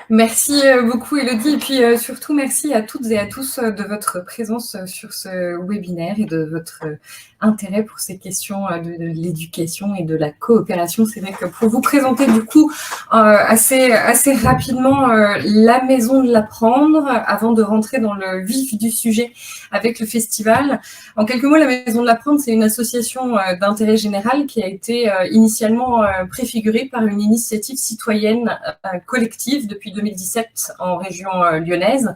Merci beaucoup Elodie et puis surtout merci à toutes et à tous de votre présence sur ce webinaire et de votre intérêt pour ces questions de l'éducation et de la coopération. C'est vrai que pour vous présenter du coup assez rapidement la Maison de l'Apprendre avant de rentrer dans le vif du sujet avec le festival. En quelques mots, la Maison de l'Apprendre, c'est une association d'intérêt général qui a été initialement préfigurée par une initiative citoyenne collective depuis 2017 en région lyonnaise.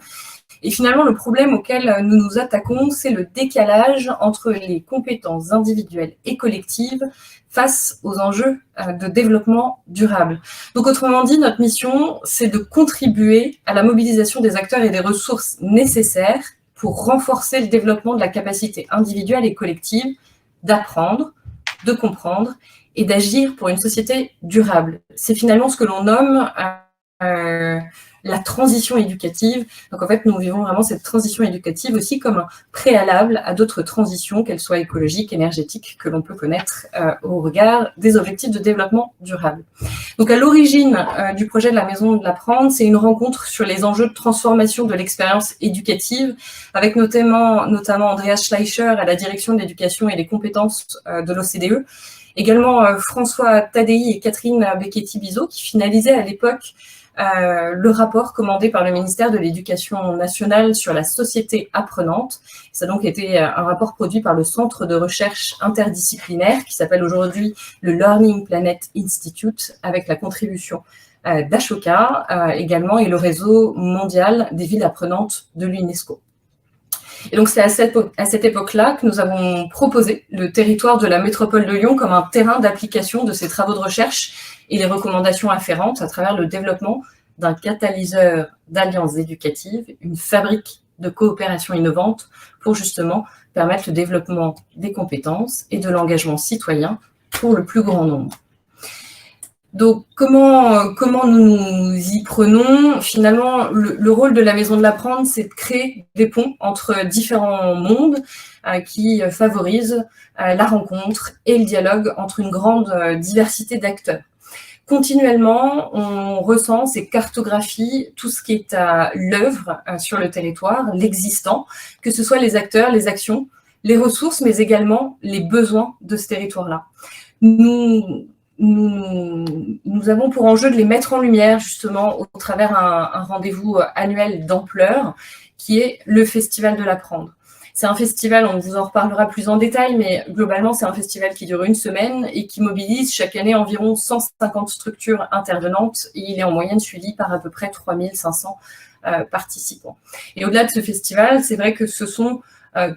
Et finalement, le problème auquel nous nous attaquons, c'est le décalage entre les compétences individuelles et collectives face aux enjeux de développement durable. Donc, autrement dit, notre mission, c'est de contribuer à la mobilisation des acteurs et des ressources nécessaires pour renforcer le développement de la capacité individuelle et collective d'apprendre, de comprendre et d'agir pour une société durable. C'est finalement ce que l'on nomme la transition éducative. Donc en fait, nous vivons vraiment cette transition éducative aussi comme un préalable à d'autres transitions, qu'elles soient écologiques, énergétiques, que l'on peut connaître au regard des objectifs de développement durable. Donc à l'origine du projet de la Maison de l'Apprendre, c'est une rencontre sur les enjeux de transformation de l'expérience éducative, avec notamment Andreas Schleicher à la direction de l'éducation et des compétences de l'OCDE, également François Tadei et Catherine Becchetti-Bizot, qui finalisaient à l'époque le rapport commandé par le ministère de l'Éducation nationale sur la société apprenante. Ça a donc été un rapport produit par le Centre de recherche interdisciplinaire qui s'appelle aujourd'hui le Learning Planet Institute, avec la contribution d'Ashoka également et le réseau mondial des villes apprenantes de l'UNESCO. Et donc, c'est à cette époque-là que nous avons proposé le territoire de la métropole de Lyon comme un terrain d'application de ces travaux de recherche et les recommandations afférentes à travers le développement d'un catalyseur d'alliances éducatives, une fabrique de coopération innovante pour justement permettre le développement des compétences et de l'engagement citoyen pour le plus grand nombre. Donc, comment nous y prenons? Finalement, le rôle de la Maison de l'Apprendre, c'est de créer des ponts entre différents mondes qui favorisent la rencontre et le dialogue entre une grande diversité d'acteurs. Continuellement, on recense et cartographie tout ce qui est à l'œuvre sur le territoire, l'existant, que ce soit les acteurs, les actions, les ressources, mais également les besoins de ce territoire-là. Nous avons pour enjeu de les mettre en lumière justement au travers un rendez-vous annuel d'ampleur qui est le Festival de l'Apprendre. C'est un festival, on vous en reparlera plus en détail, mais globalement, c'est un festival qui dure une semaine et qui mobilise chaque année environ 150 structures intervenantes et il est en moyenne suivi par à peu près 3500 participants. Et au-delà de ce festival, c'est vrai que ce sont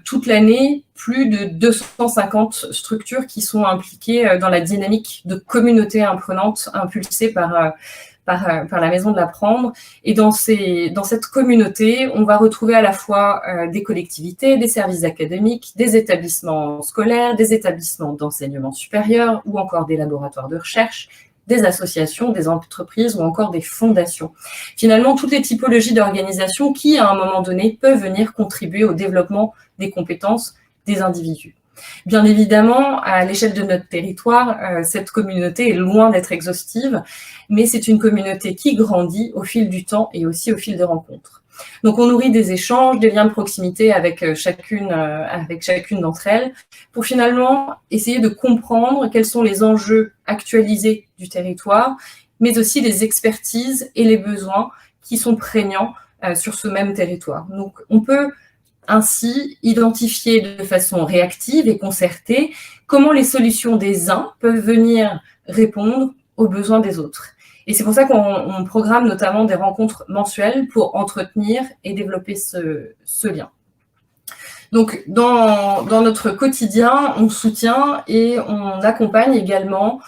toute l'année, plus de 250 structures qui sont impliquées dans la dynamique de communauté apprenante impulsée par la Maison de l'Apprendre. Et dans cette communauté, on va retrouver à la fois des collectivités, des services académiques, des établissements scolaires, des établissements d'enseignement supérieur ou encore des laboratoires de recherche, des associations, des entreprises ou encore des fondations. Finalement, toutes les typologies d'organisation qui, à un moment donné, peuvent venir contribuer au développement des compétences des individus. Bien évidemment, à l'échelle de notre territoire, cette communauté est loin d'être exhaustive, mais c'est une communauté qui grandit au fil du temps et aussi au fil des rencontres. Donc, on nourrit des échanges, des liens de proximité avec chacune d'entre elles pour finalement essayer de comprendre quels sont les enjeux actualisés du territoire, mais aussi les expertises et les besoins qui sont prégnants sur ce même territoire. Donc, on peut ainsi identifier de façon réactive et concertée comment les solutions des uns peuvent venir répondre aux besoins des autres. Et c'est pour ça qu'on programme notamment des rencontres mensuelles pour entretenir et développer ce lien. Donc, dans notre quotidien, on soutient et on accompagne également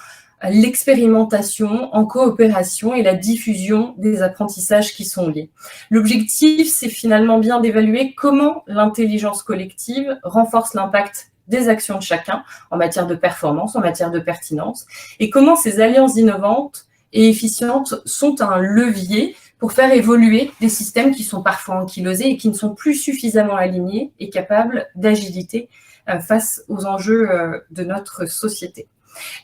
l'expérimentation en coopération et la diffusion des apprentissages qui sont liés. L'objectif, c'est finalement bien d'évaluer comment l'intelligence collective renforce l'impact des actions de chacun en matière de performance, en matière de pertinence, et comment ces alliances innovantes et efficientes sont un levier pour faire évoluer des systèmes qui sont parfois ankylosés et qui ne sont plus suffisamment alignés et capables d'agilité face aux enjeux de notre société.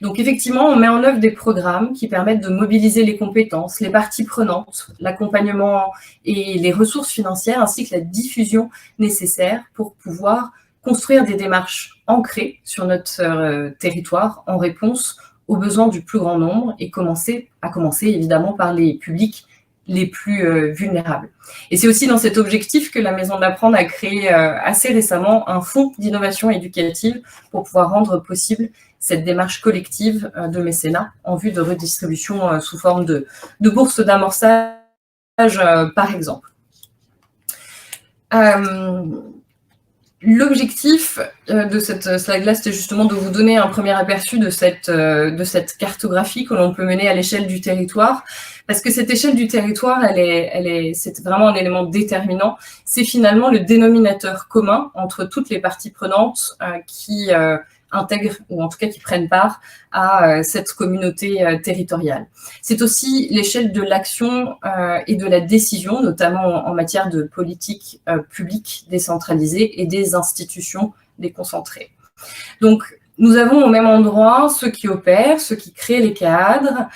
Donc effectivement, on met en œuvre des programmes qui permettent de mobiliser les compétences, les parties prenantes, l'accompagnement et les ressources financières, ainsi que la diffusion nécessaire pour pouvoir construire des démarches ancrées sur notre territoire en réponse aux besoins du plus grand nombre et à commencer évidemment par les publics les plus vulnérables. Et c'est aussi dans cet objectif que la Maison de l'Apprendre a créé assez récemment un fonds d'innovation éducative pour pouvoir rendre possible cette démarche collective de mécénat en vue de redistribution sous forme de bourses d'amorçage, par exemple. L'objectif de cette slide-là, c'était justement de vous donner un premier aperçu de cette cartographie que l'on peut mener à l'échelle du territoire, parce que cette échelle du territoire, c'est vraiment un élément déterminant. C'est finalement le dénominateur commun entre toutes les parties prenantes qui intègrent, ou en tout cas qui prennent part à cette communauté territoriale. C'est aussi l'échelle de l'action et de la décision, notamment en matière de politique publique décentralisée et des institutions déconcentrées. Donc, nous avons au même endroit ceux qui opèrent, ceux qui créent les cadres,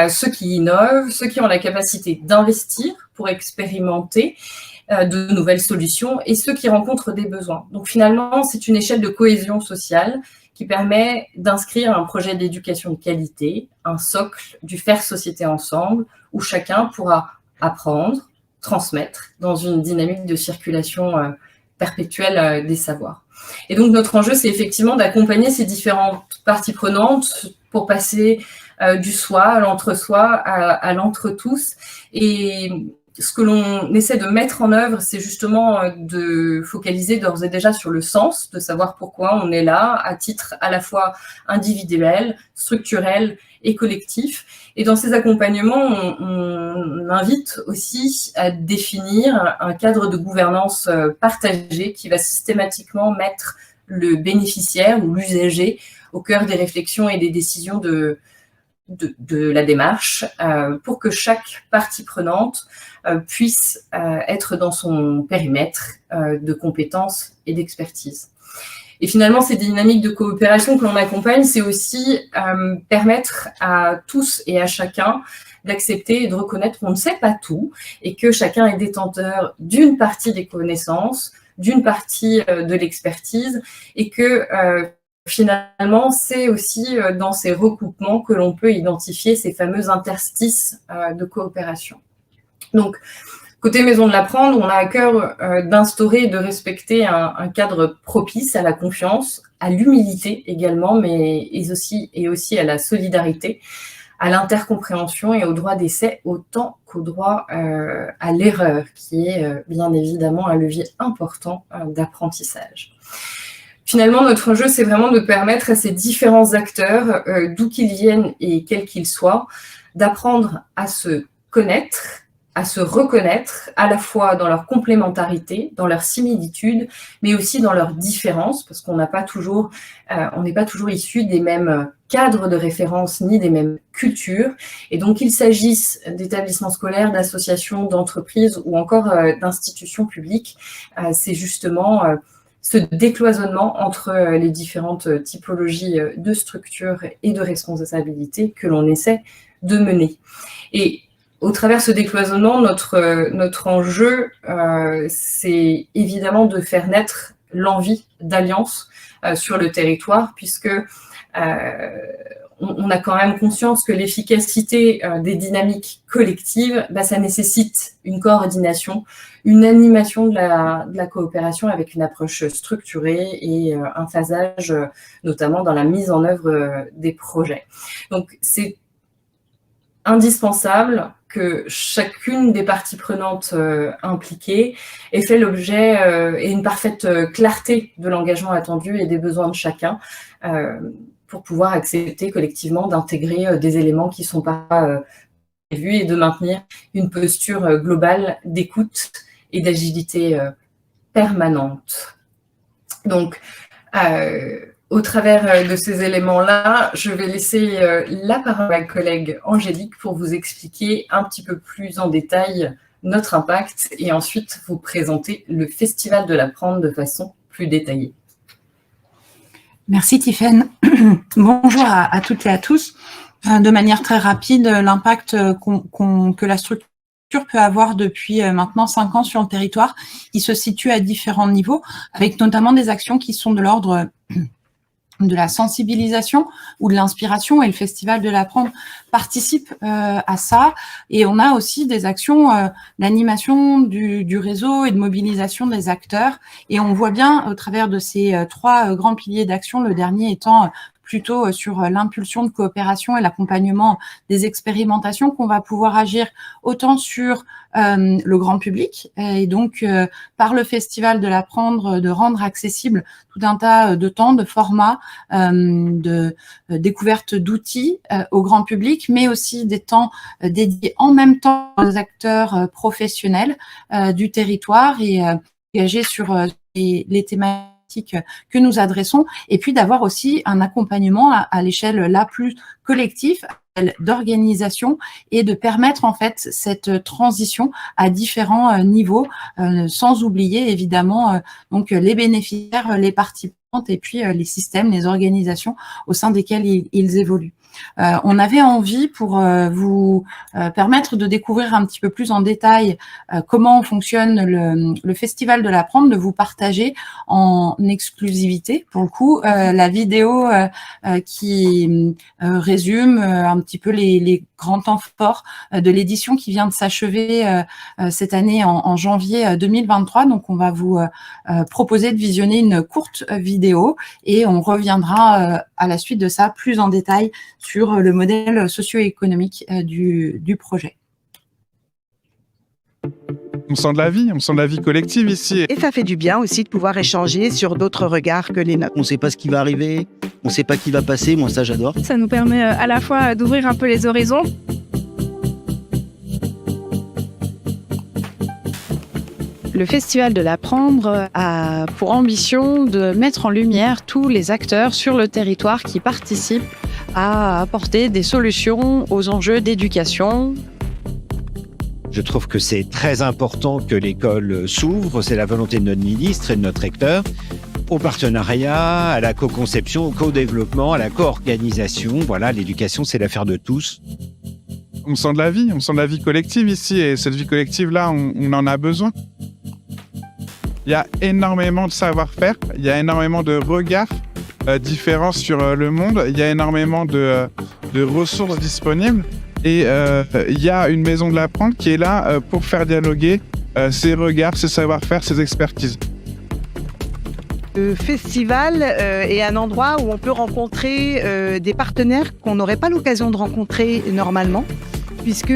ceux qui innovent, ceux qui ont la capacité d'investir pour expérimenter de nouvelles solutions et ceux qui rencontrent des besoins. Donc finalement, c'est une échelle de cohésion sociale qui permet d'inscrire un projet d'éducation de qualité, un socle du faire société ensemble, où chacun pourra apprendre, transmettre dans une dynamique de circulation perpétuelle des savoirs. Et donc notre enjeu, c'est effectivement d'accompagner ces différentes parties prenantes pour passer du soi à l'entre-soi, à l'entre-tous. Et ce que l'on essaie de mettre en œuvre, c'est justement de focaliser d'ores et déjà sur le sens, de savoir pourquoi on est là, à titre à la fois individuel, structurel et collectif. Et dans ces accompagnements, on invite aussi à définir un cadre de gouvernance partagé qui va systématiquement mettre le bénéficiaire ou l'usager au cœur des réflexions et des décisions de la démarche pour que chaque partie prenante puisse être dans son périmètre de compétences et d'expertise. Et finalement, ces dynamiques de coopération que l'on accompagne, c'est aussi permettre à tous et à chacun d'accepter et de reconnaître qu'on ne sait pas tout et que chacun est détenteur d'une partie des connaissances, d'une partie de l'expertise et que finalement, c'est aussi dans ces recoupements que l'on peut identifier ces fameux interstices de coopération. Donc, côté Maison de l'Apprendre, on a à cœur d'instaurer et de respecter un cadre propice à la confiance, à l'humilité également, mais aussi à la solidarité, à l'intercompréhension et au droit d'essai, autant qu'au droit à l'erreur, qui est bien évidemment un levier important d'apprentissage. Finalement, notre enjeu, c'est vraiment de permettre à ces différents acteurs, d'où qu'ils viennent et quels qu'ils soient, d'apprendre à se connaître, à se reconnaître, à la fois dans leur complémentarité, dans leur similitude, mais aussi dans leurs différences, parce qu'on n'est pas toujours issus des mêmes cadres de référence ni des mêmes cultures. Et donc, qu'il s'agisse d'établissements scolaires, d'associations, d'entreprises ou encore d'institutions publiques, c'est justement ce décloisonnement entre les différentes typologies de structures et de responsabilités que l'on essaie de mener. Et au travers de ce décloisonnement, notre enjeu, c'est évidemment de faire naître l'envie d'alliance sur le territoire, puisque on a quand même conscience que l'efficacité des dynamiques collectives, ça nécessite une coordination, une animation de la coopération avec une approche structurée et un phasage, notamment dans la mise en œuvre des projets. Donc, c'est indispensable que chacune des parties prenantes impliquées ait fait l'objet et une parfaite clarté de l'engagement attendu et des besoins de chacun pour pouvoir accepter collectivement d'intégrer des éléments qui ne sont pas prévus et de maintenir une posture globale d'écoute et d'agilité permanente. Donc, au travers de ces éléments-là, je vais laisser la parole à ma collègue Angélique pour vous expliquer un petit peu plus en détail notre impact et ensuite vous présenter le Festival de l'Apprendre de façon plus détaillée. Merci Tiffaine. Bonjour à toutes et à tous. De manière très rapide, l'impact que la structure peut avoir depuis maintenant 5 ans sur le territoire, il se situe à différents niveaux, avec notamment des actions qui sont de l'ordre de la sensibilisation ou de l'inspiration, et le Festival de l'Apprendre participe à ça. Et on a aussi des actions d'animation du réseau et de mobilisation des acteurs. Et on voit bien au travers de ces 3 grands piliers d'action, le dernier étant plutôt sur l'impulsion de coopération et l'accompagnement des expérimentations, qu'on va pouvoir agir autant sur le grand public, et donc par le Festival de l'Apprendre, de rendre accessible tout un tas de temps, de formats, de découverte d'outils au grand public, mais aussi des temps dédiés en même temps aux acteurs professionnels du territoire et engagés sur les thématiques que nous adressons, et puis d'avoir aussi un accompagnement à l'échelle la plus collective d'organisation, et de permettre en fait cette transition à différents niveaux, sans oublier évidemment donc les bénéficiaires, les parties prenantes, et puis les systèmes, les organisations au sein desquels ils évoluent. On avait envie, pour vous permettre de découvrir un petit peu plus en détail comment fonctionne le Festival de l'Apprendre, de vous partager en exclusivité, pour le coup, la vidéo qui résume un petit peu les grands temps forts de l'édition qui vient de s'achever cette année en janvier 2023. Donc, on va vous proposer de visionner une courte vidéo, et on reviendra à la suite de ça plus en détail sur le modèle socio-économique du projet. On sent de la vie collective ici. Et ça fait du bien aussi de pouvoir échanger sur d'autres regards que les nôtres. On ne sait pas ce qui va arriver, on ne sait pas qui va passer, moi ça j'adore. Ça nous permet à la fois d'ouvrir un peu les horizons. Le Festival de l'Apprendre a pour ambition de mettre en lumière tous les acteurs sur le territoire qui participent à apporter des solutions aux enjeux d'éducation. Je trouve que c'est très important que l'école s'ouvre, c'est la volonté de notre ministre et de notre recteur, au partenariat, à la co-conception, au co-développement, à la co-organisation. Voilà, l'éducation, c'est l'affaire de tous. On sent de la vie collective ici, et cette vie collective-là, on en a besoin. Il y a énormément de savoir-faire, il y a énormément de regards différents sur le monde, il y a énormément de ressources disponibles, et il y a une maison de l'apprendre qui est là pour faire dialoguer ces regards, ces savoir-faire, ces expertises. Le festival est un endroit où on peut rencontrer des partenaires qu'on n'aurait pas l'occasion de rencontrer normalement, puisque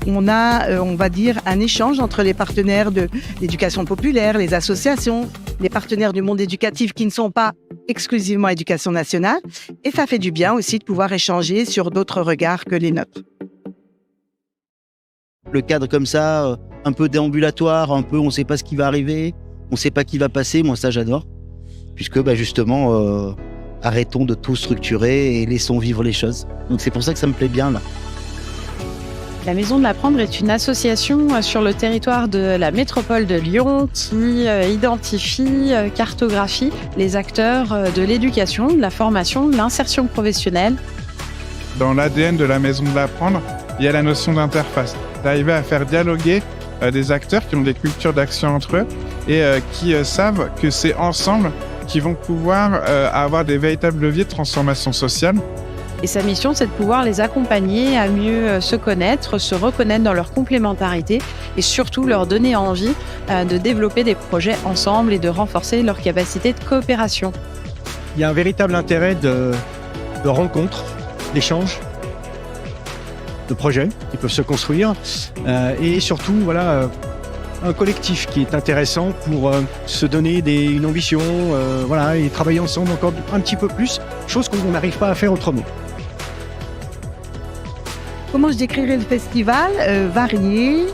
on a, on va dire, un échange entre les partenaires de l'éducation populaire, les associations, les partenaires du monde éducatif qui ne sont pas exclusivement éducation nationale. Et ça fait du bien aussi de pouvoir échanger sur d'autres regards que les nôtres. Le cadre comme ça, un peu déambulatoire, un peu on ne sait pas ce qui va arriver, on ne sait pas qui va passer, moi ça j'adore. Puisque justement, arrêtons de tout structurer et laissons vivre les choses. Donc c'est pour ça que ça me plaît bien là. La Maison de l'Apprendre est une association sur le territoire de la métropole de Lyon qui identifie, cartographie les acteurs de l'éducation, de la formation, de l'insertion professionnelle. Dans l'ADN de la Maison de l'Apprendre, il y a la notion d'interface, d'arriver à faire dialoguer des acteurs qui ont des cultures d'action entre eux et qui savent que c'est ensemble qu'ils vont pouvoir avoir des véritables leviers de transformation sociale. Et sa mission, c'est de pouvoir les accompagner à mieux se connaître, se reconnaître dans leur complémentarité, et surtout leur donner envie de développer des projets ensemble et de renforcer leur capacité de coopération. Il y a un véritable intérêt de rencontres, d'échanges, de projets qui peuvent se construire, et surtout un collectif qui est intéressant pour se donner une ambition, et travailler ensemble encore un petit peu plus, chose qu'on n'arrive pas à faire autrement. Comment je décrirais le festival ? Varié,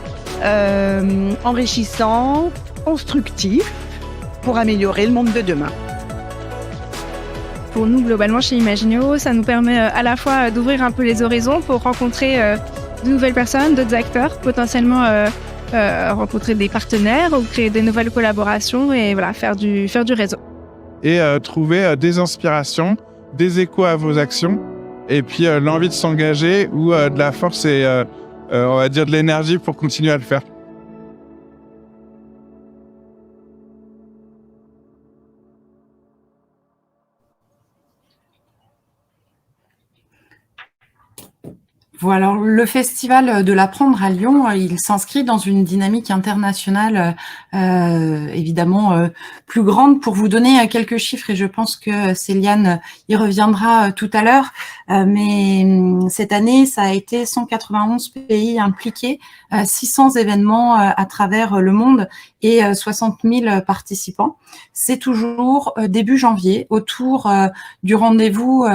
enrichissant, constructif, pour améliorer le monde de demain. Pour nous, globalement, chez Imaginio, ça nous permet à la fois d'ouvrir un peu les horizons pour rencontrer de nouvelles personnes, d'autres acteurs, potentiellement rencontrer des partenaires ou créer des nouvelles collaborations et faire du réseau. et trouver des inspirations, des échos à vos actions, et puis l'envie de s'engager ou de la force et on va dire de l'énergie pour continuer à le faire. Voilà, alors le Festival de l'Apprendre à Lyon, il s'inscrit dans une dynamique internationale évidemment plus grande. Pour vous donner quelques chiffres, et je pense que Céliane y reviendra tout à l'heure, mais cette année, ça a été 191 pays impliqués, 600 événements à travers le monde et 60 000 participants. C'est toujours début janvier, autour du rendez-vous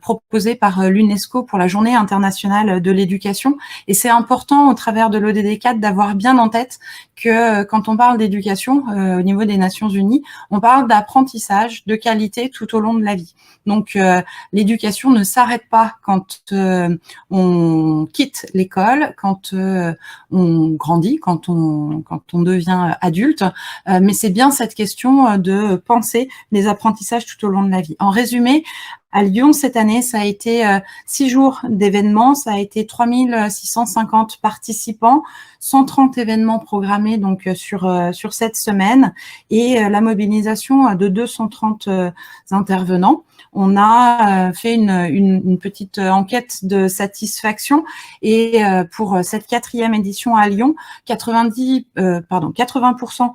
proposé par l'UNESCO pour la Journée internationale de l'éducation. Et c'est important, au travers de l'ODD4, d'avoir bien en tête que quand on parle d'éducation au niveau des Nations Unies, on parle d'apprentissage de qualité tout au long de la vie. Donc, l'éducation ne s'arrête pas quand on quitte l'école, quand on grandit, quand on devient adulte, mais c'est bien cette question de penser les apprentissages tout au long de la vie. En résumé, à Lyon, cette année, ça a été 6 jours d'événements, ça a été 3650 participants, 130 événements programmés donc sur cette semaine et la mobilisation de 230 intervenants. On a fait une petite enquête de satisfaction et pour cette 4e édition à Lyon, 80%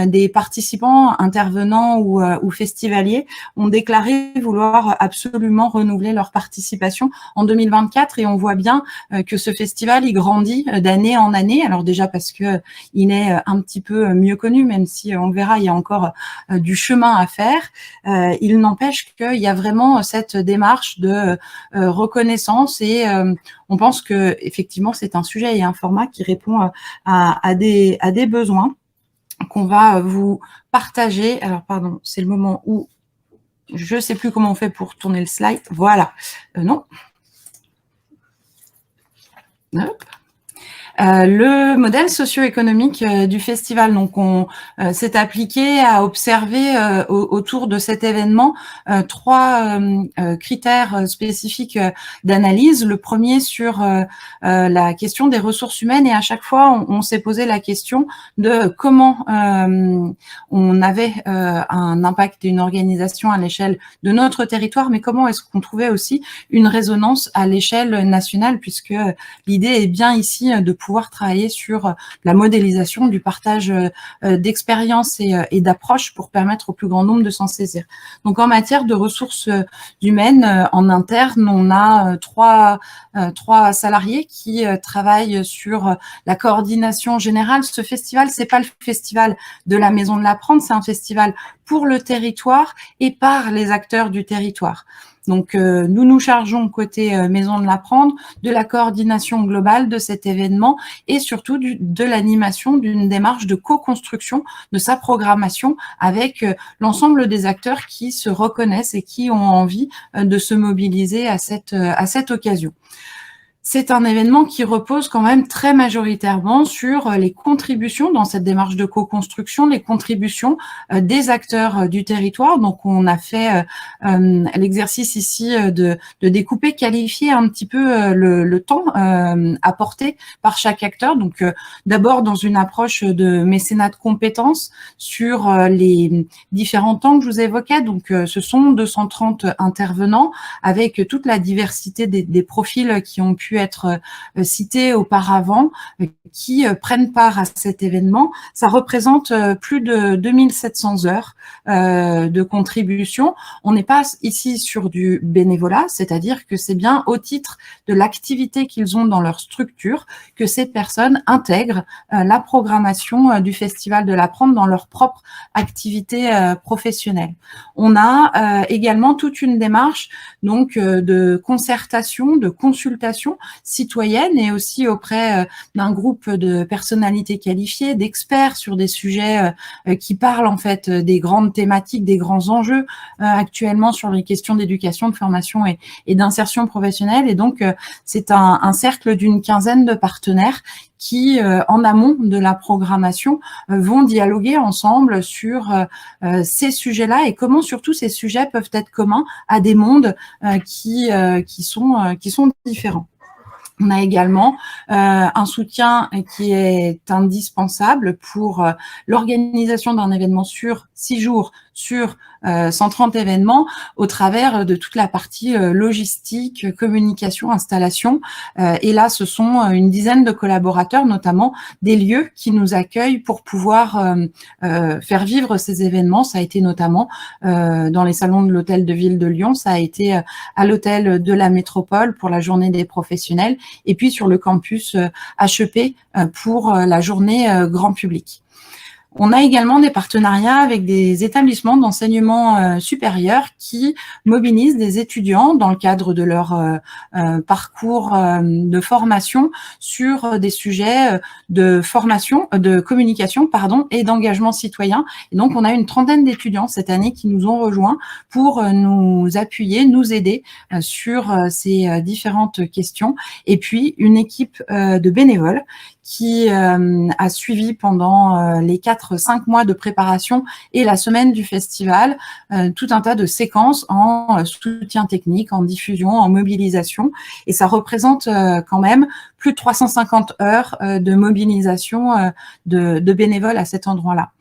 des participants, intervenants ou festivaliers ont déclaré vouloir absolument renouveler leur participation en 2024 et on voit bien que ce festival il grandit d'année en année. Alors déjà parce que il est un petit peu mieux connu, même si on le verra, il y a encore du chemin à faire. Il n'empêche qu'il y a vraiment cette démarche de reconnaissance et on pense que effectivement c'est un sujet et un format qui répond à des besoins qu'on va vous partager. Alors pardon, c'est le moment où je ne sais plus comment on fait pour tourner le slide. Voilà. Non. Hop. Le modèle socio-économique du festival, donc on s'est appliqué à observer autour de cet événement 3 critères spécifiques d'analyse. Le premier sur la question des ressources humaines et à chaque fois on s'est posé la question de comment on avait un impact d'une organisation à l'échelle de notre territoire, mais comment est-ce qu'on trouvait aussi une résonance à l'échelle nationale, puisque l'idée est bien ici de pouvoir travailler sur la modélisation du partage d'expériences et d'approches pour permettre au plus grand nombre de s'en saisir. Donc, en matière de ressources humaines, en interne, on a trois salariés qui travaillent sur la coordination générale. Ce festival, c'est pas le festival de la Maison de l'Apprendre, c'est un festival pour le territoire et par les acteurs du territoire. Donc, nous nous chargeons côté Maison de l'Apprendre de la coordination globale de cet événement et surtout de l'animation d'une démarche de co-construction de sa programmation avec l'ensemble des acteurs qui se reconnaissent et qui ont envie de se mobiliser à cette occasion. C'est un événement qui repose quand même très majoritairement sur les contributions dans cette démarche de co-construction, les contributions des acteurs du territoire. Donc, on a fait l'exercice ici de découper, qualifier un petit peu le temps apporté par chaque acteur. Donc, d'abord dans une approche de mécénat de compétences sur les différents temps que je vous évoquais. Donc, ce sont 230 intervenants avec toute la diversité des profils qui ont pu être cités auparavant, qui prennent part à cet événement. Ça représente plus de 2700 heures de contribution. On n'est pas ici sur du bénévolat, c'est-à-dire que c'est bien au titre de l'activité qu'ils ont dans leur structure que ces personnes intègrent la programmation du Festival de l'Apprendre dans leur propre activité professionnelle. On a également toute une démarche donc de concertation, de consultation citoyenne et aussi auprès d'un groupe de personnalités qualifiées, d'experts sur des sujets qui parlent en fait des grandes thématiques, des grands enjeux actuellement sur les questions d'éducation, de formation et d'insertion professionnelle. Et donc, c'est un cercle d'une quinzaine de partenaires qui, en amont de la programmation, vont dialoguer ensemble sur ces sujets-là et comment surtout ces sujets peuvent être communs à des mondes qui sont différents. On a également un soutien qui est indispensable pour l'organisation d'un événement sur 6 jours, sur 130 événements, au travers de toute la partie logistique, communication, installation. Et là, ce sont une dizaine de collaborateurs, notamment des lieux qui nous accueillent pour pouvoir faire vivre ces événements. Ça a été notamment dans les salons de l'hôtel de ville de Lyon, ça a été à l'hôtel de la métropole pour la journée des professionnels, et puis sur le campus HEP pour la journée grand public. On a également des partenariats avec des établissements d'enseignement supérieur qui mobilisent des étudiants dans le cadre de leur parcours de formation sur des sujets de formation, de communication, et d'engagement citoyen. Et donc, on a une trentaine d'étudiants cette année qui nous ont rejoints pour nous appuyer, nous aider sur ces différentes questions. Et puis, une équipe de bénévoles qui a suivi pendant les 4-5 mois de préparation et la semaine du festival tout un tas de séquences en soutien technique, en diffusion, en mobilisation. Et ça représente quand même plus de 350 heures de mobilisation de bénévoles à cet endroit-là.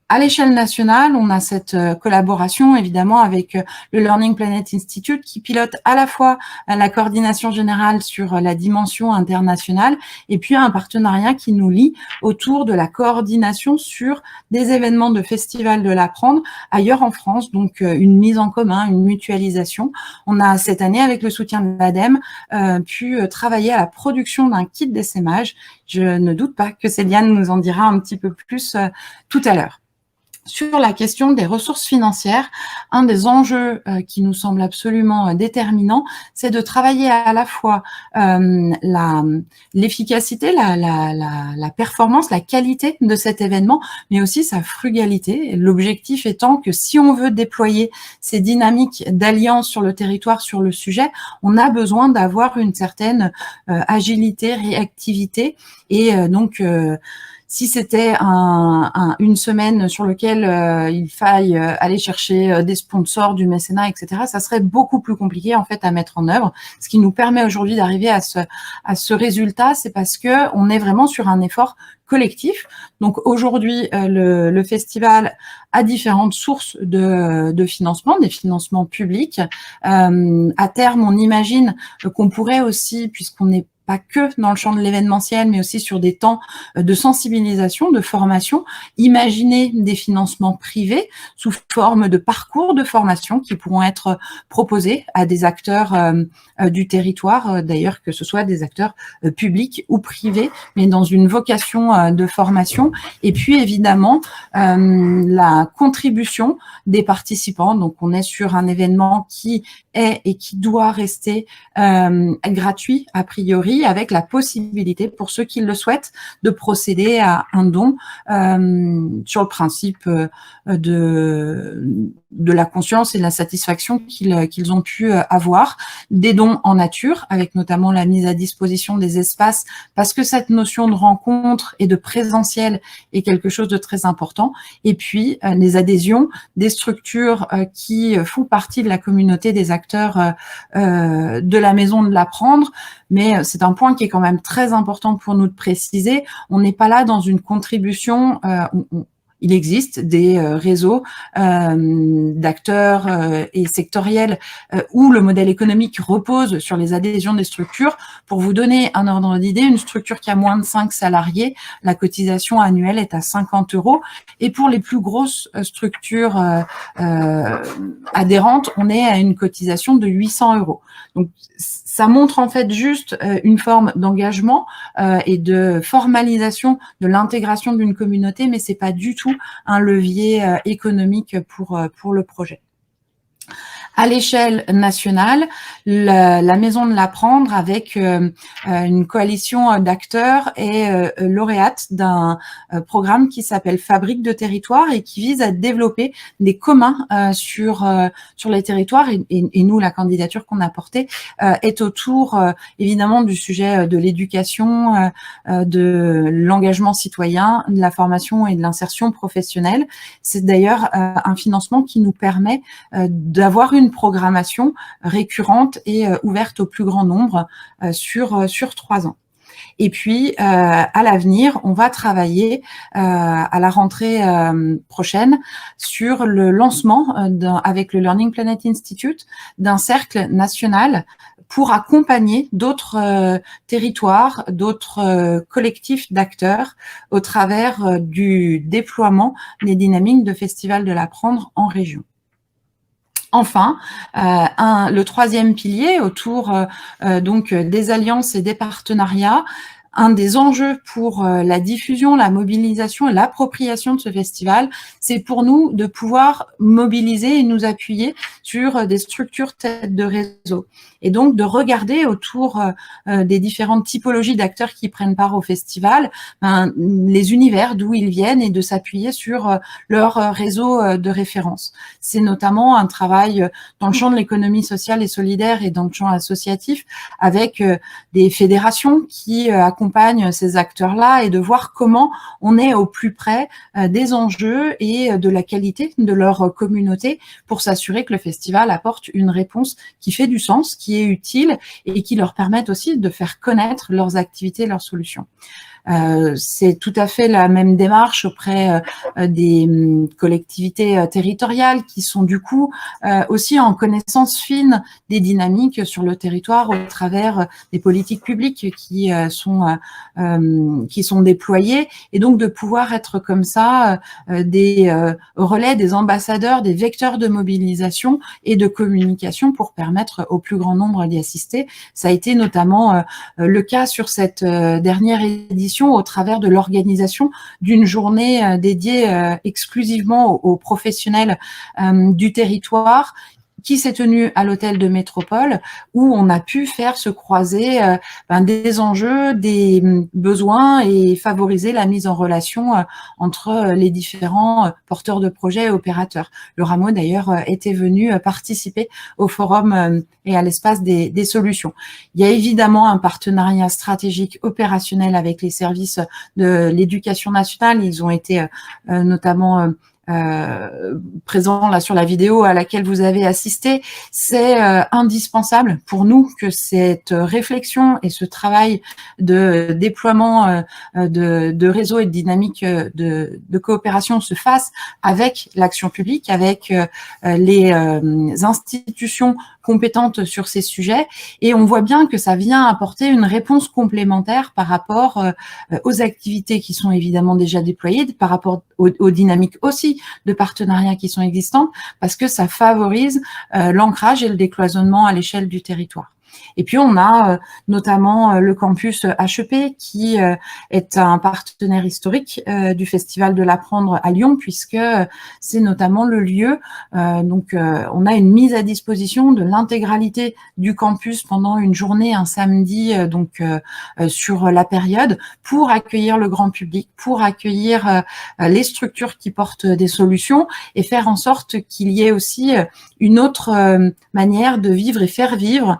À l'échelle nationale, on a cette collaboration évidemment avec le Learning Planet Institute qui pilote à la fois la coordination générale sur la dimension internationale et puis un partenariat qui nous lie autour de la coordination sur des événements de Festival de l'Apprendre ailleurs en France, donc une mise en commun, une mutualisation. On a cette année, avec le soutien de l'ADEME, pu travailler à la production d'un kit d'essaimage. Je ne doute pas que Céliane nous en dira un petit peu plus tout à l'heure. Sur la question des ressources financières, un des enjeux qui nous semble absolument déterminant, c'est de travailler à la fois l'efficacité, la performance, la qualité de cet événement, mais aussi sa frugalité. L'objectif étant que si on veut déployer ces dynamiques d'alliance sur le territoire, sur le sujet, on a besoin d'avoir une certaine agilité, réactivité et donc si c'était une semaine sur laquelle il faille aller chercher des sponsors, du mécénat, etc., ça serait beaucoup plus compliqué en fait à mettre en œuvre. Ce qui nous permet aujourd'hui d'arriver à ce résultat, c'est parce que on est vraiment sur un effort collectif. Donc aujourd'hui, le festival a différentes sources de financement, des financements publics. À terme, on imagine qu'on pourrait aussi, puisqu'on n'est pas que dans le champ de l'événementiel, mais aussi sur des temps de sensibilisation, de formation, imaginer des financements privés sous forme de parcours de formation qui pourront être proposés à des acteurs du territoire, d'ailleurs que ce soit des acteurs publics ou privés, mais dans une vocation de formation. Et puis évidemment, la contribution des participants. Donc on est sur un événement qui est et qui doit rester gratuit a priori, avec la possibilité pour ceux qui le souhaitent de procéder à un don sur le principe de la conscience et de la satisfaction qu'ils ont pu avoir, des dons en nature, avec notamment la mise à disposition des espaces, parce que cette notion de rencontre et de présentiel est quelque chose de très important, et puis les adhésions des structures qui font partie de la communauté des acteurs de la Maison de l'Apprendre. Mais c'est un point qui est quand même très important pour nous de préciser. On n'est pas là dans une contribution. Il existe des réseaux d'acteurs et sectoriels où le modèle économique repose sur les adhésions des structures. Pour vous donner un ordre d'idée, une structure qui a moins de 5 salariés, la cotisation annuelle est à 50 €. Et pour les plus grosses structures adhérentes, on est à une cotisation de 800 €. Donc, ça montre en fait juste une forme d'engagement et de formalisation de l'intégration d'une communauté, mais c'est pas du tout un levier économique pour le projet. À l'échelle nationale, la Maison de l'Apprendre, avec une coalition d'acteurs, est lauréate d'un programme qui s'appelle Fabrique de territoire et qui vise à développer des communs sur les territoires. Et nous, la candidature qu'on a portée est autour évidemment du sujet de l'éducation, de l'engagement citoyen, de la formation et de l'insertion professionnelle. C'est d'ailleurs un financement qui nous permet d'avoir une programmation récurrente et ouverte au plus grand nombre sur 3 ans. Et puis, à l'avenir, on va travailler à la rentrée prochaine sur le lancement, avec le Learning Planet Institute, d'un cercle national pour accompagner d'autres territoires, d'autres collectifs d'acteurs au travers du déploiement des dynamiques de Festival de l'Apprendre en région. Enfin, le troisième pilier autour donc des alliances et des partenariats. Un des enjeux pour la diffusion, la mobilisation et l'appropriation de ce festival, c'est pour nous de pouvoir mobiliser et nous appuyer sur des structures têtes de réseau. Et donc de regarder autour des différentes typologies d'acteurs qui prennent part au festival, les univers d'où ils viennent et de s'appuyer sur leur réseau de référence. C'est notamment un travail dans le champ de l'économie sociale et solidaire et dans le champ associatif avec des fédérations qui accompagnent ces acteurs-là et de voir comment on est au plus près des enjeux et de la qualité de leur communauté pour s'assurer que le festival apporte une réponse qui fait du sens, qui est utile et qui leur permette aussi de faire connaître leurs activités, leurs solutions. C'est tout à fait la même démarche auprès des collectivités territoriales qui sont du coup aussi en connaissance fine des dynamiques sur le territoire au travers des politiques publiques qui sont déployées, et donc de pouvoir être comme ça des relais, des ambassadeurs, des vecteurs de mobilisation et de communication pour permettre au plus grand nombre d'y assister. Ça a été notamment le cas sur cette dernière édition au travers de l'organisation d'une journée dédiée exclusivement aux professionnels du territoire, qui s'est tenue à l'hôtel de Métropole, où on a pu faire se croiser des enjeux, des besoins et favoriser la mise en relation entre les différents porteurs de projets et opérateurs. Le Rameau, d'ailleurs, était venu participer au forum et à l'espace des solutions. Il y a évidemment un partenariat stratégique opérationnel avec les services de l'éducation nationale. Ils ont été notamment présent là sur la vidéo à laquelle vous avez assisté. C'est indispensable pour nous que cette réflexion et ce travail de déploiement de réseaux et de dynamique de coopération se fasse avec l'action publique, avec les institutions compétentes sur ces sujets, et on voit bien que ça vient apporter une réponse complémentaire par rapport aux activités qui sont évidemment déjà déployées, par rapport aux dynamiques aussi de partenariats qui sont existantes, parce que ça favorise l'ancrage et le décloisonnement à l'échelle du territoire. Et puis, on a notamment le campus HEP qui est un partenaire historique du Festival de l'Apprendre à Lyon, puisque c'est notamment le lieu. Donc, on a une mise à disposition de l'intégralité du campus pendant une journée, un samedi, sur la période, pour accueillir le grand public, pour accueillir les structures qui portent des solutions et faire en sorte qu'il y ait aussi une autre manière de vivre et faire vivre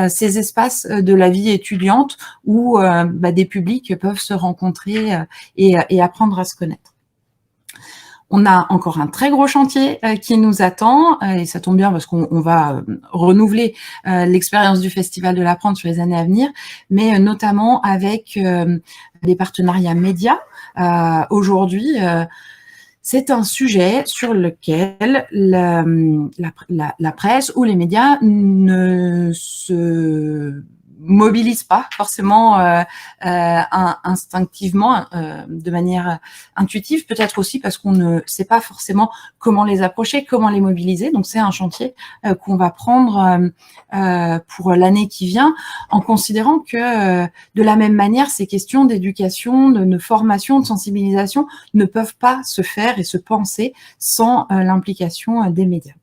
ces espaces de la vie étudiante où des publics peuvent se rencontrer et apprendre à se connaître. On a encore un très gros chantier qui nous attend, et ça tombe bien parce qu'on va renouveler l'expérience du Festival de l'Apprendre sur les années à venir, mais notamment avec des partenariats médias. Aujourd'hui, c'est un sujet sur lequel la presse ou les médias ne se mobilisent pas forcément instinctivement, de manière intuitive, peut-être aussi parce qu'on ne sait pas forcément comment les approcher, comment les mobiliser. Donc c'est un chantier qu'on va prendre pour l'année qui vient, en considérant que de la même manière, ces questions d'éducation, de formation, de sensibilisation ne peuvent pas se faire et se penser sans l'implication des médias.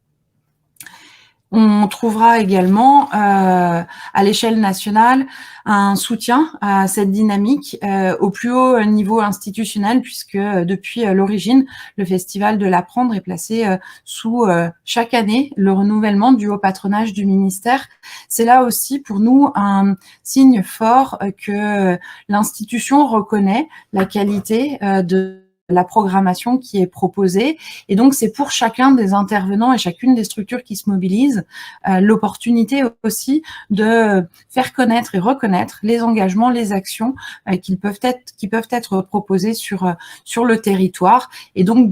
On trouvera également à l'échelle nationale un soutien à cette dynamique au plus haut niveau institutionnel, puisque depuis l'origine, le Festival de l'Apprendre est placé sous chaque année le renouvellement du haut patronage du ministère. C'est là aussi pour nous un signe fort que l'institution reconnaît la qualité de la programmation qui est proposée. Et donc, c'est pour chacun des intervenants et chacune des structures qui se mobilisent l'opportunité aussi de faire connaître et reconnaître les engagements, les actions qui peuvent être proposées sur le territoire, et donc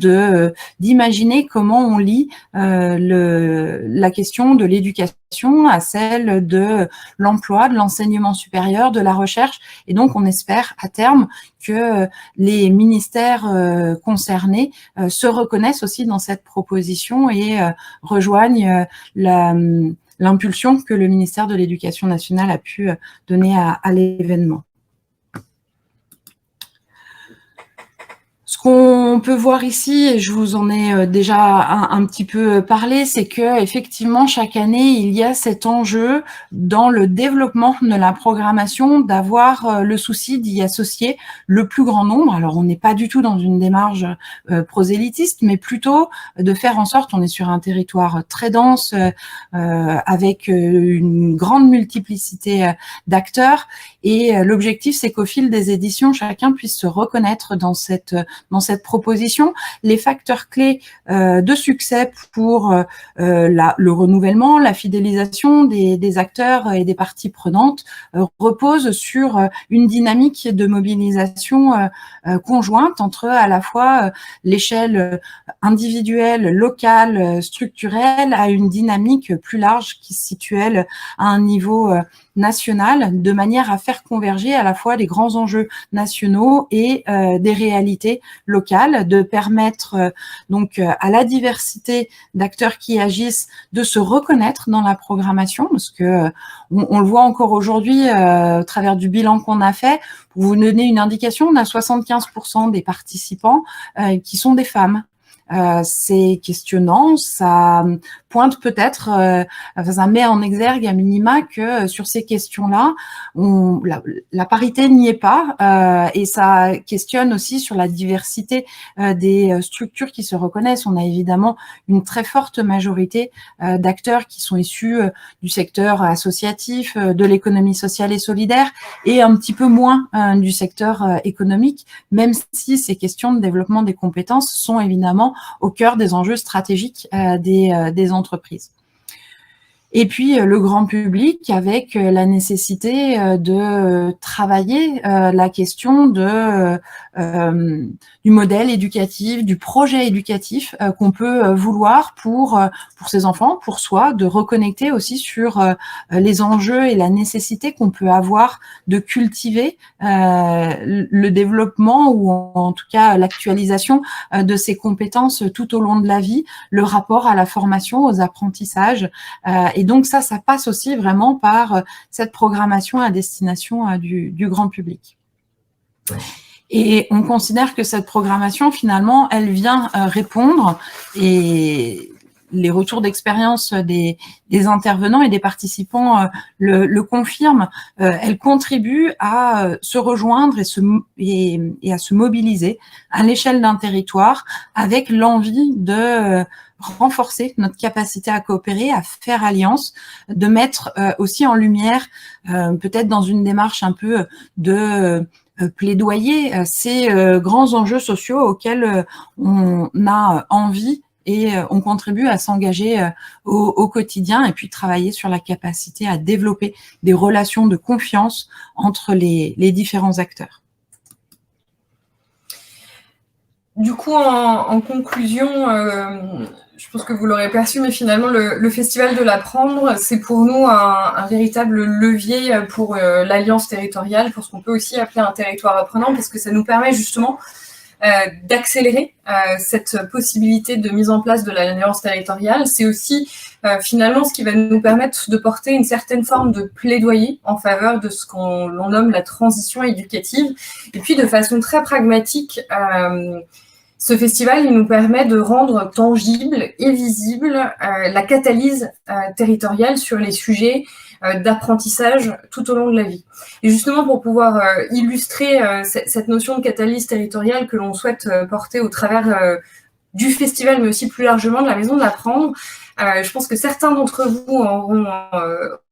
d'imaginer comment on lie la question de l'éducation à celle de l'emploi, de l'enseignement supérieur, de la recherche. Et donc, on espère à terme que les ministères concernés se reconnaissent aussi dans cette proposition et rejoignent l'impulsion que le ministère de l'Éducation nationale a pu donner à l'événement. Ce qu'on peut voir ici, et je vous en ai déjà un petit peu parlé, c'est que effectivement chaque année il y a cet enjeu dans le développement de la programmation d'avoir le souci d'y associer le plus grand nombre. Alors on n'est pas du tout dans une démarche prosélytiste, mais plutôt de faire en sorte, on est sur un territoire très dense avec une grande multiplicité d'acteurs, et l'objectif c'est qu'au fil des éditions, chacun puisse se reconnaître dans cette proposition. Les facteurs clés de succès pour le renouvellement, la fidélisation des acteurs et des parties prenantes reposent sur une dynamique de mobilisation conjointe entre à la fois l'échelle individuelle, locale, structurelle, à une dynamique plus large qui se situe à un niveau national, de manière à faire converger à la fois les grands enjeux nationaux et des réalités locales, de permettre donc à la diversité d'acteurs qui agissent de se reconnaître dans la programmation, parce que on le voit encore aujourd'hui au travers du bilan qu'on a fait. Pour vous donner une indication, on a 75% des participants qui sont des femmes. C'est questionnant, ça pointe peut-être, ça met en exergue à minima que sur ces questions-là, la parité n'y est pas, et ça questionne aussi sur la diversité des structures qui se reconnaissent. On a évidemment une très forte majorité d'acteurs qui sont issus du secteur associatif, de l'économie sociale et solidaire, et un petit peu moins du secteur économique, même si ces questions de développement des compétences sont évidemment au cœur des enjeux stratégiques des entreprises. Et puis le grand public, avec la nécessité de travailler la question du modèle éducatif, du projet éducatif qu'on peut vouloir pour ses enfants, pour soi, de reconnecter aussi sur les enjeux et la nécessité qu'on peut avoir de cultiver le développement, ou en tout cas l'actualisation de ces compétences tout au long de la vie, le rapport à la formation, aux apprentissages. Et donc ça passe aussi vraiment par cette programmation à destination du grand public. Et on considère que cette programmation, finalement, elle vient répondre, et les retours d'expérience des intervenants et des participants le confirment, elle contribue à se rejoindre et à se mobiliser à l'échelle d'un territoire, avec l'envie de renforcer notre capacité à coopérer, à faire alliance, de mettre aussi en lumière, peut-être dans une démarche un peu de plaidoyer, ces grands enjeux sociaux auxquels on a envie, et on contribue à s'engager au quotidien, et puis travailler sur la capacité à développer des relations de confiance entre les différents acteurs. Du coup, en conclusion, je pense que vous l'aurez perçu, mais finalement, le Festival de l'Apprendre, c'est pour nous un véritable levier pour l'alliance territoriale, pour ce qu'on peut aussi appeler un territoire apprenant, parce que ça nous permet justement d'accélérer cette possibilité de mise en place de l'alliance territoriale. C'est aussi finalement ce qui va nous permettre de porter une certaine forme de plaidoyer en faveur de ce l'on nomme la transition éducative. Et puis de façon très pragmatique, Ce festival, il nous permet de rendre tangible et visible la catalyse territoriale sur les sujets d'apprentissage tout au long de la vie. Et justement, pour pouvoir illustrer cette notion de catalyse territoriale que l'on souhaite porter au travers du festival, mais aussi plus largement de la Maison de l'Apprendre, je pense que certains d'entre vous auront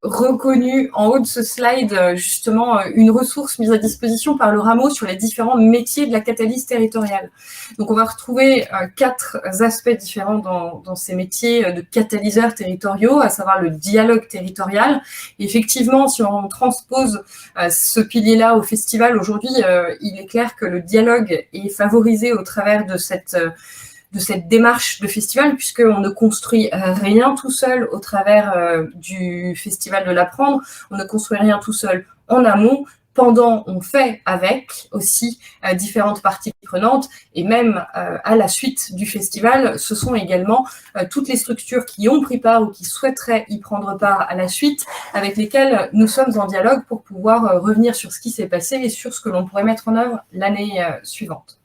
reconnu en haut de ce slide justement une ressource mise à disposition par le Rameau sur les différents métiers de la catalyse territoriale. Donc on va retrouver 4 aspects différents dans ces métiers de catalyseurs territoriaux, à savoir le dialogue territorial. Et effectivement, si on transpose ce pilier-là au festival aujourd'hui, il est clair que le dialogue est favorisé au travers de cette démarche de festival, puisqu'on ne construit rien tout seul au travers du Festival de l'Apprendre, on ne construit rien tout seul en amont, pendant, on fait avec aussi différentes parties prenantes, et même à la suite du festival, ce sont également toutes les structures qui ont pris part ou qui souhaiteraient y prendre part à la suite, avec lesquelles nous sommes en dialogue pour pouvoir revenir sur ce qui s'est passé et sur ce que l'on pourrait mettre en œuvre l'année suivante.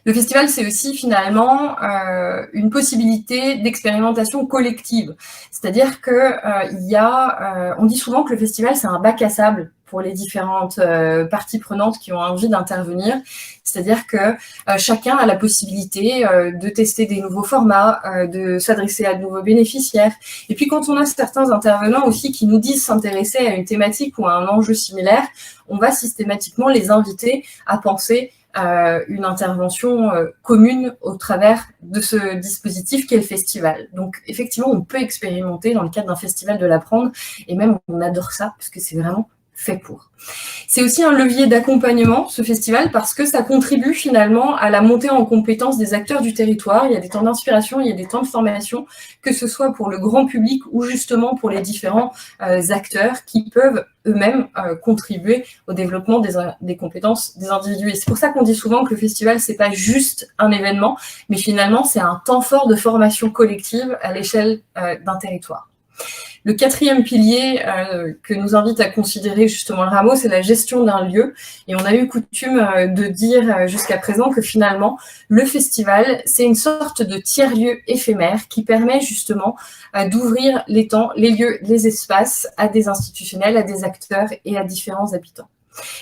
Le festival, c'est aussi finalement une possibilité d'expérimentation collective. C'est-à-dire que on dit souvent que le festival, c'est un bac à sable pour les différentes parties prenantes qui ont envie d'intervenir. C'est-à-dire que chacun a la possibilité de tester des nouveaux formats, de s'adresser à de nouveaux bénéficiaires. Et puis quand on a certains intervenants aussi qui nous disent s'intéresser à une thématique ou à un enjeu similaire, on va systématiquement les inviter à penser une intervention commune au travers de ce dispositif qu'est le festival. Donc effectivement, on peut expérimenter dans le cadre d'un festival de l'Apprendre, et même on adore ça parce que c'est vraiment fait pour. C'est aussi un levier d'accompagnement, ce festival, parce que ça contribue finalement à la montée en compétence des acteurs du territoire. Il y a des temps d'inspiration, il y a des temps de formation, que ce soit pour le grand public ou justement pour les différents acteurs qui peuvent eux-mêmes contribuer au développement des compétences des individus. Et c'est pour ça qu'on dit souvent que le festival, c'est pas juste un événement, mais finalement, c'est un temps fort de formation collective à l'échelle d'un territoire. Le 4e pilier que nous invite à considérer justement le Rameau, c'est la gestion d'un lieu. Et on a eu coutume de dire jusqu'à présent que finalement, le festival, c'est une sorte de tiers-lieu éphémère qui permet justement d'ouvrir les temps, les lieux, les espaces à des institutionnels, à des acteurs et à différents habitants.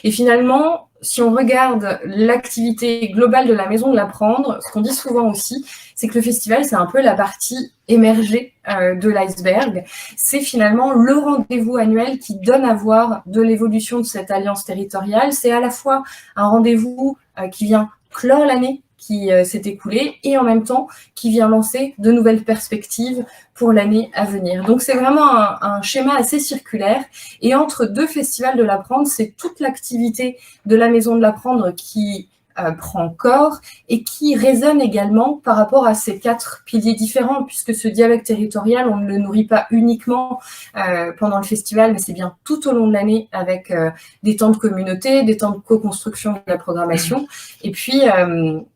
Et finalement, si on regarde l'activité globale de la Maison de l'Apprendre, ce qu'on dit souvent aussi, c'est que le festival, c'est un peu la partie émergée de l'iceberg. C'est finalement le rendez-vous annuel qui donne à voir de l'évolution de cette alliance territoriale. C'est à la fois un rendez-vous qui vient clore l'année qui s'est écoulée et en même temps qui vient lancer de nouvelles perspectives pour l'année à venir. Donc c'est vraiment un schéma assez circulaire, et entre 2 festivals de l'Apprendre, c'est toute l'activité de la Maison de l'Apprendre qui prend corps et qui résonne également par rapport à ces 4 piliers différents, puisque ce dialogue territorial, on ne le nourrit pas uniquement pendant le festival, mais c'est bien tout au long de l'année avec des temps de communauté, des temps de co-construction de la programmation, et puis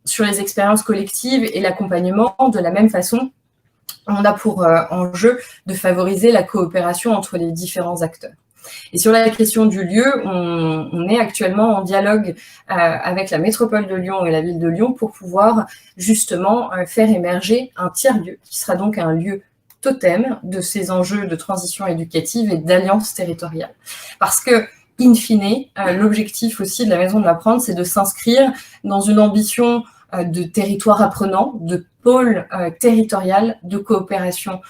sur les expériences collectives et l'accompagnement, de la même façon, on a pour enjeu de favoriser la coopération entre les différents acteurs. Et sur la question du lieu, on est actuellement en dialogue avec la métropole de Lyon et la ville de Lyon pour pouvoir justement faire émerger un tiers-lieu qui sera donc un lieu totem de ces enjeux de transition éducative et d'alliance territoriale. Parce que, in fine, l'objectif aussi de la Maison de l'Apprendre, c'est de s'inscrire dans une ambition de territoire apprenant, de pôle territorial de coopération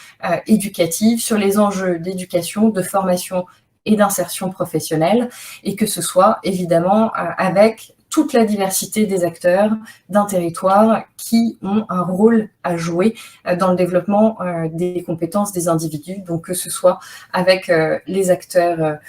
éducative sur les enjeux d'éducation, de formation et d'insertion professionnelle, et que ce soit évidemment avec toute la diversité des acteurs d'un territoire qui ont un rôle à jouer dans le développement des compétences des individus, donc que ce soit avec les acteurs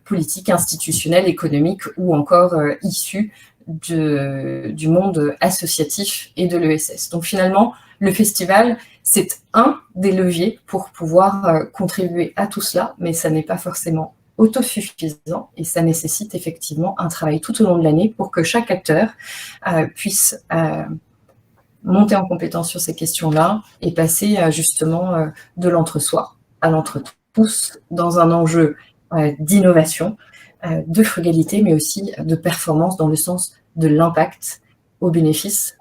politiques, institutionnels, économiques ou encore issus du monde associatif et de l'ESS. Donc finalement, le festival, c'est un des leviers pour pouvoir contribuer à tout cela, mais ça n'est pas forcément autosuffisant et ça nécessite effectivement un travail tout au long de l'année pour que chaque acteur puisse monter en compétence sur ces questions-là et passer justement de l'entre-soi à l'entre-tous dans un enjeu d'innovation, de frugalité, mais aussi de performance dans le sens de l'impact au bénéfice